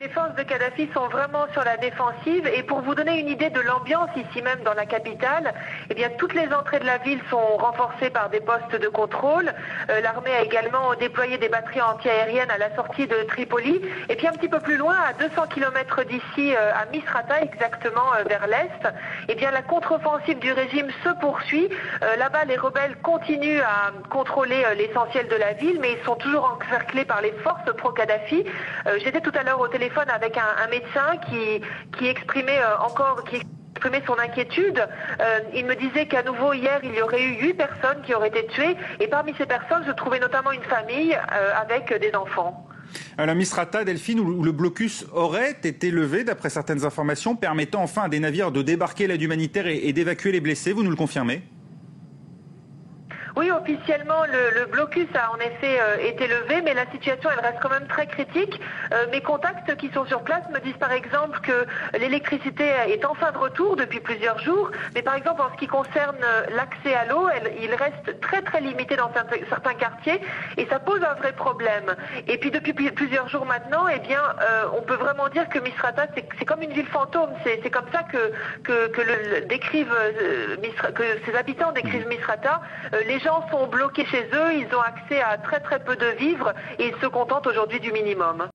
Les forces de Kadhafi sont vraiment sur la défensive et pour vous donner une idée de l'ambiance ici même dans la capitale, eh bien toutes les entrées de la ville sont renforcées par des postes de contrôle. L'armée a également déployé des batteries antiaériennes à la sortie de Tripoli et puis un petit peu plus loin, à 200 km d'ici, à Misrata exactement vers l'est, eh bien la contre-offensive du régime se poursuit. Là-bas, les rebelles continuent à contrôler l'essentiel de la ville, mais ils sont toujours encerclés par les forces pro-Kadhafi. J'étais tout à l'heure au téléphone avec un médecin qui exprimait son inquiétude. Il me disait qu'à nouveau hier il y aurait eu 8 personnes qui auraient été tuées et parmi ces personnes je trouvais notamment une famille avec des enfants. La Misrata, Delphine, où le blocus aurait été levé d'après certaines informations, permettant enfin à des navires de débarquer l'aide humanitaire et d'évacuer les blessés, vous nous le confirmez ? Oui, officiellement, le blocus a en effet été levé, mais la situation, elle reste quand même très critique. Mes contacts qui sont sur place me disent par exemple que l'électricité est enfin de retour depuis plusieurs jours, mais par exemple en ce qui concerne l'accès à l'eau, il reste très très limité dans certains quartiers et ça pose un vrai problème. Et puis depuis plusieurs jours maintenant, eh bien, on peut vraiment dire que Misrata, c'est comme une ville fantôme. C'est comme ça que ses habitants décrivent Misrata. Les gens sont bloqués chez eux, ils ont accès à très très peu de vivres et ils se contentent aujourd'hui du minimum.